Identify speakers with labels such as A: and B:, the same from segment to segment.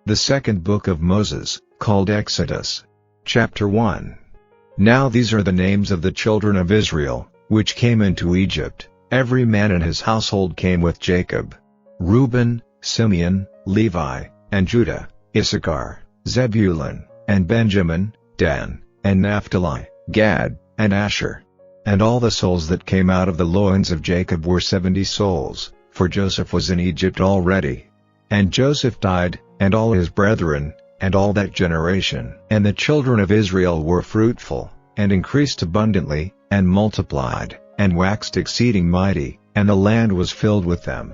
A: The second book of Moses, called Exodus. Chapter 1. Now these are the names of the children of Israel, which came into Egypt. Every man in his household came with Jacob. Reuben, Simeon, Levi, and Judah, Issachar, Zebulun, and Benjamin, Dan, and Naphtali, Gad, and Asher. And all the souls that came out of the loins of Jacob were 70 souls, for Joseph was in Egypt already. And Joseph died, and all his brethren, and all that generation. And the children of Israel were fruitful, and increased abundantly, and multiplied, and waxed exceeding mighty, and the land was filled with them.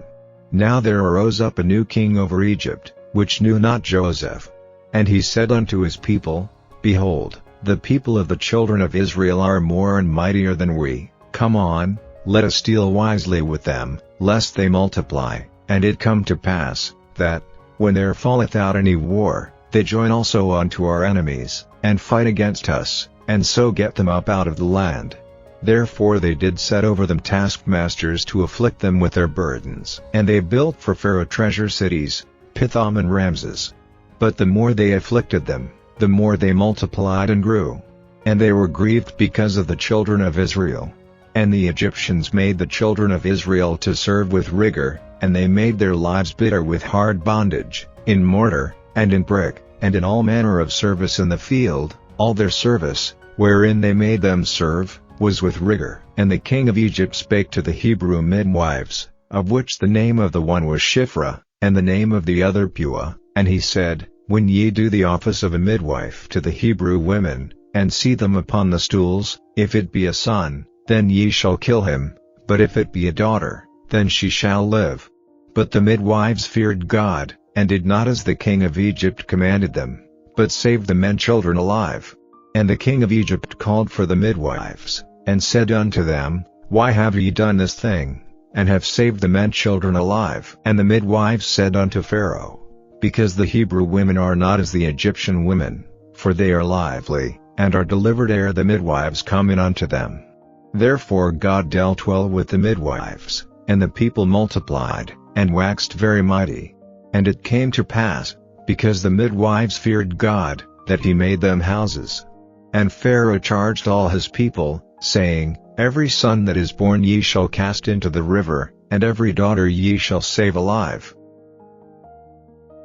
A: Now there arose up a new king over Egypt, which knew not Joseph. And he said unto his people, Behold, the people of the children of Israel are more and mightier than we. Come on, let us deal wisely with them, lest they multiply. And it come to pass, that, when there falleth out any war, they join also unto our enemies, and fight against us, and so get them up out of the land. Therefore they did set over them taskmasters to afflict them with their burdens. And they built for Pharaoh treasure cities, Pithom and Ramses. But the more they afflicted them, the more they multiplied and grew. And they were grieved because of the children of Israel. And the Egyptians made the children of Israel to serve with rigor, and they made their lives bitter with hard bondage, in mortar, and in brick, and in all manner of service in the field. All their service, wherein they made them serve, was with rigor. And the king of Egypt spake to the Hebrew midwives, of which the name of the one was Shiphrah, and the name of the other Puah, and he said, When ye do the office of a midwife to the Hebrew women, and see them upon the stools, if it be a son, then ye shall kill him, but if it be a daughter, then she shall live. But the midwives feared God, and did not as the king of Egypt commanded them, but saved the men children alive. And the king of Egypt called for the midwives, and said unto them, Why have ye done this thing, and have saved the men children alive? And the midwives said unto Pharaoh, Because the Hebrew women are not as the Egyptian women, for they are lively, and are delivered ere the midwives come in unto them. Therefore God dealt well with the midwives, and the people multiplied, and waxed very mighty. And it came to pass, because the midwives feared God, that he made them houses. And Pharaoh charged all his people, saying, Every son that is born ye shall cast into the river, and every daughter ye shall save alive.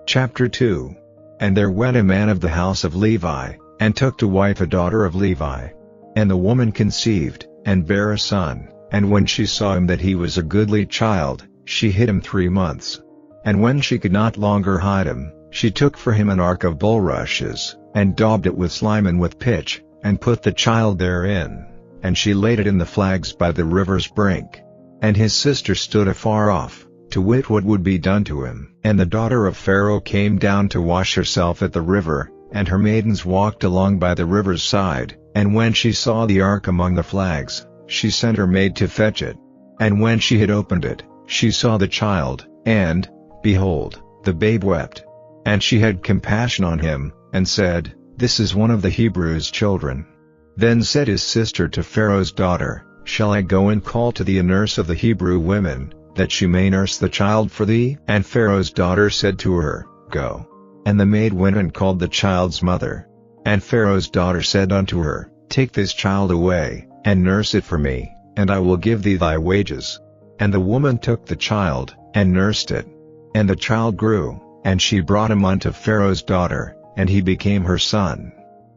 A: Chapter 2. And there went a man of the house of Levi, and took to wife a daughter of Levi. And the woman conceived, and bare a son, and when she saw him that he was a goodly child, she hid him 3 months. And when she could not longer hide him, she took for him an ark of bulrushes, and daubed it with slime and with pitch, and put the child therein, and she laid it in the flags by the river's brink. And his sister stood afar off, to wit what would be done to him. And the daughter of Pharaoh came down to wash herself at the river, and her maidens walked along by the river's side, and when she saw the ark among the flags, she sent her maid to fetch it. And when she had opened it, she saw the child, and, behold, the babe wept. And she had compassion on him, and said, This is one of the Hebrews' children. Then said his sister to Pharaoh's daughter, Shall I go and call to thee a nurse of the Hebrew women, that she may nurse the child for thee? And Pharaoh's daughter said to her, Go. And the maid went and called the child's mother. And Pharaoh's daughter said unto her, Take this child away, and nurse it for me, and I will give thee thy wages. And the woman took the child, and nursed it. And the child grew, and she brought him unto Pharaoh's daughter, and he became her son.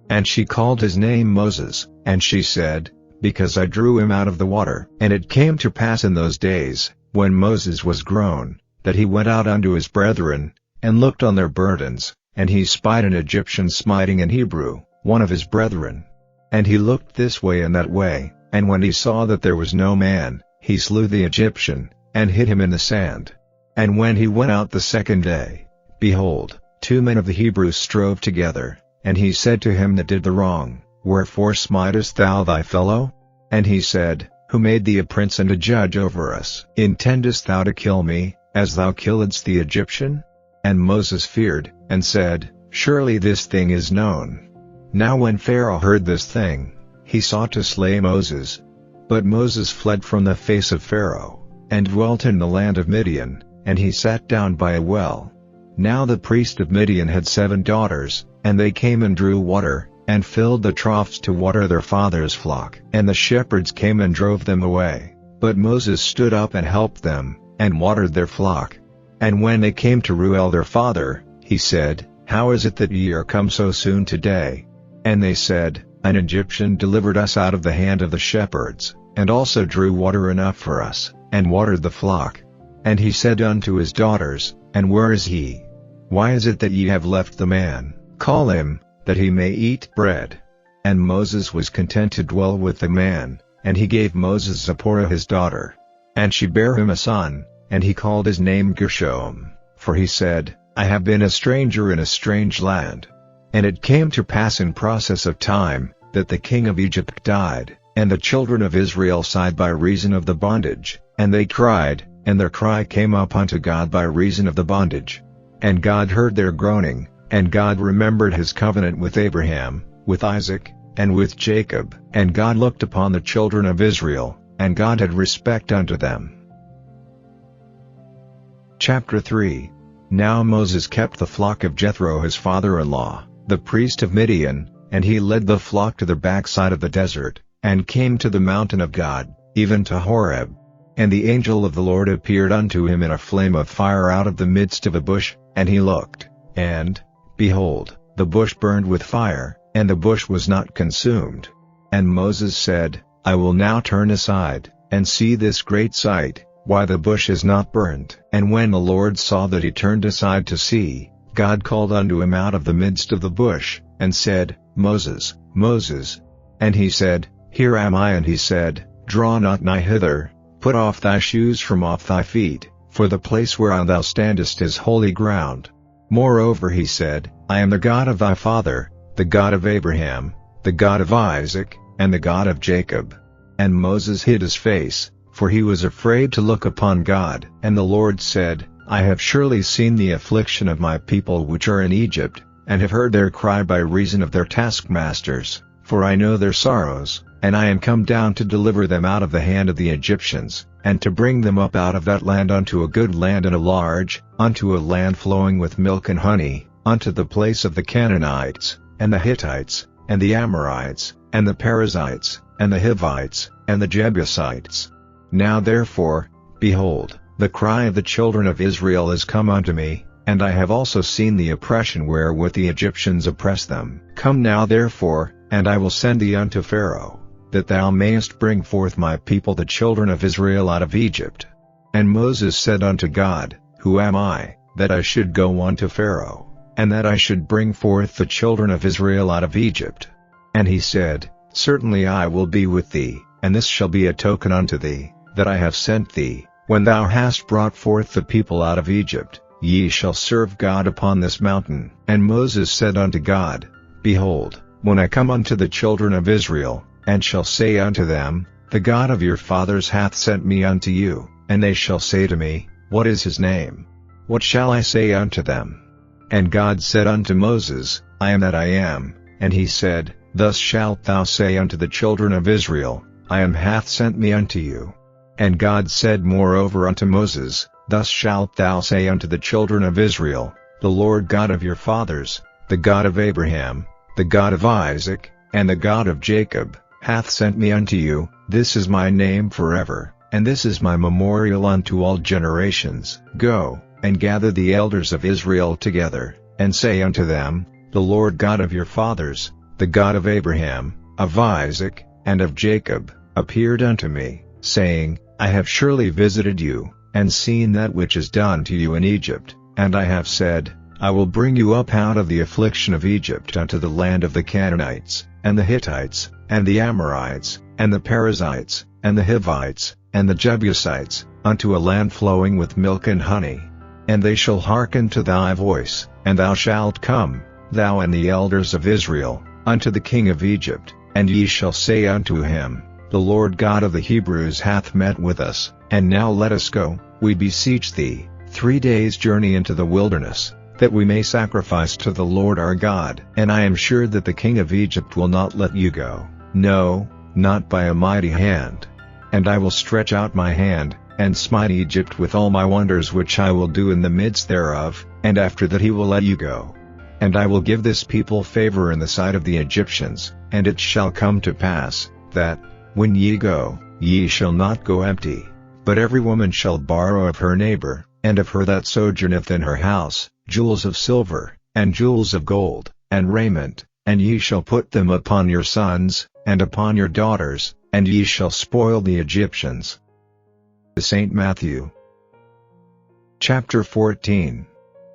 A: And she called his name Moses, and she said, Because I drew him out of the water. And it came to pass in those days, when Moses was grown, that he went out unto his brethren, and looked on their burdens, and he spied an Egyptian smiting an Hebrew, one of his brethren. And he looked this way and that way, and when he saw that there was no man, he slew the Egyptian, and hid him in the sand. And when he went out the second day, behold, 2 men of the Hebrews strove together, and he said to him that did the wrong, Wherefore smitest thou thy fellow? And he said, Who made thee a prince and a judge over us? Intendest thou to kill me, as thou killedst the Egyptian? And Moses feared, and said, Surely this thing is known. Now when Pharaoh heard this thing, he sought to slay Moses. But Moses fled from the face of Pharaoh, and dwelt in the land of Midian, and he sat down by a well. Now the priest of Midian had 7 daughters, and they came and drew water, and filled the troughs to water their father's flock. And the shepherds came and drove them away. But Moses stood up and helped them, and watered their flock. And when they came to Reuel their father, he said, How is it that ye are come so soon today? And they said, An Egyptian delivered us out of the hand of the shepherds, and also drew water enough for us, and watered the flock. And he said unto his daughters, And where is he? Why is it that ye have left the man? Call him, that he may eat bread. And Moses was content to dwell with the man, and he gave Moses Zipporah his daughter. And she bare him a son, and he called his name Gershom, for he said, I have been a stranger in a strange land. And it came to pass in process of time, that the king of Egypt died, and the children of Israel sighed by reason of the bondage, and they cried, and their cry came up unto God by reason of the bondage. And God heard their groaning, and God remembered his covenant with Abraham, with Isaac, and with Jacob. And God looked upon the children of Israel, and God had respect unto them. Chapter 3. Now Moses kept the flock of Jethro his father-in-law, the priest of Midian, and he led the flock to the backside of the desert, and came to the mountain of God, even to Horeb. And the angel of the Lord appeared unto him in a flame of fire out of the midst of a bush, and he looked, and, behold, the bush burned with fire, and the bush was not consumed. And Moses said, I will now turn aside, and see this great sight, why the bush is not burnt. And when the Lord saw that he turned aside to see, God called unto him out of the midst of the bush, and said, Moses, Moses. And he said, Here am I. And he said, Draw not nigh hither, put off thy shoes from off thy feet, for the place whereon thou standest is holy ground. Moreover he said, I am the God of thy father, the God of Abraham, the God of Isaac, and the God of Jacob. And Moses hid his face, for he was afraid to look upon God. And the Lord said, I have surely seen the affliction of my people which are in Egypt, and have heard their cry by reason of their taskmasters, for I know their sorrows, and I am come down to deliver them out of the hand of the Egyptians, and to bring them up out of that land unto a good land and a large, unto a land flowing with milk and honey, unto the place of the Canaanites, and the Hittites, and the Amorites, and the Perizzites, and the Hivites, and the Jebusites. Now therefore, behold, the cry of the children of Israel is come unto me, and I have also seen the oppression wherewith the Egyptians oppress them. Come now therefore, and I will send thee unto Pharaoh, that thou mayest bring forth my people the children of Israel out of Egypt. And Moses said unto God, Who am I, that I should go unto Pharaoh, and that I should bring forth the children of Israel out of Egypt? And he said, Certainly I will be with thee, and this shall be a token unto thee, that I have sent thee. When thou hast brought forth the people out of Egypt, ye shall serve God upon this mountain. And Moses said unto God, Behold, when I come unto the children of Israel, and shall say unto them, The God of your fathers hath sent me unto you, and they shall say to me, What is his name? What shall I say unto them? And God said unto Moses, I am that I am. And he said, Thus shalt thou say unto the children of Israel, I am hath sent me unto you. And God said moreover unto Moses, Thus shalt thou say unto the children of Israel, The Lord God of your fathers, the God of Abraham, the God of Isaac, and the God of Jacob, hath sent me unto you. This is my name forever, and this is my memorial unto all generations. Go, and gather the elders of Israel together, and say unto them, The Lord God of your fathers, the God of Abraham, of Isaac, and of Jacob, appeared unto me, saying, I have surely visited you, and seen that which is done to you in Egypt, and I have said, I will bring you up out of the affliction of Egypt unto the land of the Canaanites, and the Hittites, and the Amorites, and the Perizzites, and the Hivites, and the Jebusites, unto a land flowing with milk and honey. And they shall hearken to thy voice, and thou shalt come, thou and the elders of Israel, unto the king of Egypt, and ye shall say unto him, The Lord God of the Hebrews hath met with us, and now let us go, we beseech thee, 3 days' journey into the wilderness, that we may sacrifice to the Lord our God. And I am sure that the king of Egypt will not let you go, no, not by a mighty hand. And I will stretch out my hand, and smite Egypt with all my wonders which I will do in the midst thereof, and after that he will let you go. And I will give this people favor in the sight of the Egyptians, and it shall come to pass, that, when ye go, ye shall not go empty, but every woman shall borrow of her neighbor, and of her that sojourneth in her house, jewels of silver, and jewels of gold, and raiment, and ye shall put them upon your sons, and upon your daughters, and ye shall spoil the Egyptians. St. Matthew chapter 14.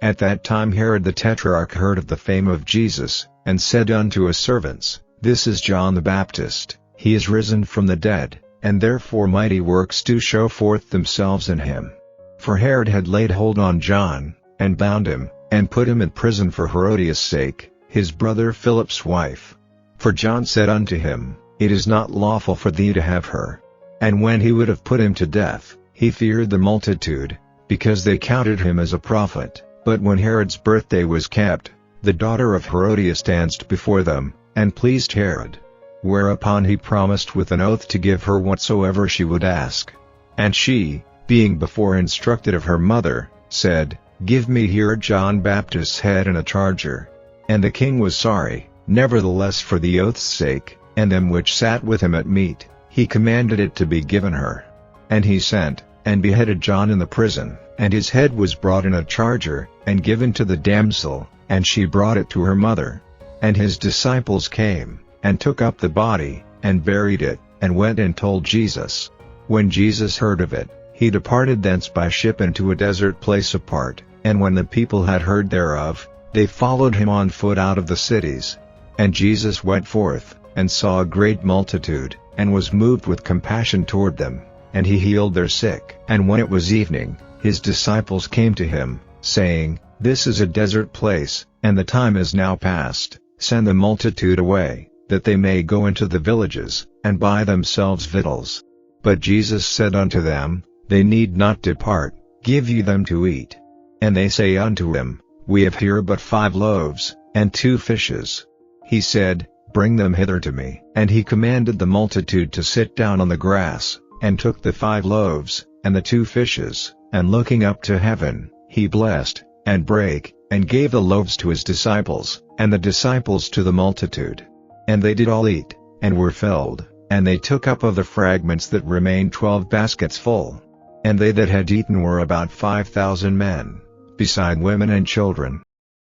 A: At that time Herod the Tetrarch heard of the fame of Jesus, and said unto his servants, This is John the Baptist, he is risen from the dead, and therefore mighty works do show forth themselves in him. For Herod had laid hold on John, and bound him, and put him in prison for Herodias' sake, his brother Philip's wife. For John said unto him, It is not lawful for thee to have her. And when he would have put him to death, he feared the multitude, because they counted him as a prophet. But when Herod's birthday was kept, the daughter of Herodias danced before them, and pleased Herod. Whereupon he promised with an oath to give her whatsoever she would ask. And she, being before instructed of her mother, said, Give me here John Baptist's head in a charger. And the king was sorry, nevertheless for the oath's sake, and them which sat with him at meat, he commanded it to be given her. And he sent, and beheaded John in the prison, and his head was brought in a charger, and given to the damsel, and she brought it to her mother. And his disciples came, and took up the body, and buried it, and went and told Jesus. When Jesus heard of it, he departed thence by ship into a desert place apart, and when the people had heard thereof, they followed him on foot out of the cities. And Jesus went forth, and saw a great multitude, and was moved with compassion toward them, and he healed their sick. And when it was evening, his disciples came to him, saying, This is a desert place, and the time is now past, send the multitude away, that they may go into the villages, and buy themselves victuals. But Jesus said unto them, They need not depart, give ye them to eat. And they say unto him, We have here but 5 loaves, and 2 fishes. He said, Bring them hither to me. And he commanded the multitude to sit down on the grass, and took the 5 loaves, and the 2 fishes, and looking up to heaven, he blessed, and brake, and gave the loaves to his disciples, and the disciples to the multitude. And they did all eat, and were filled, and they took up of the fragments that remained 12 baskets full. And they that had eaten were about 5,000 men, beside women and children.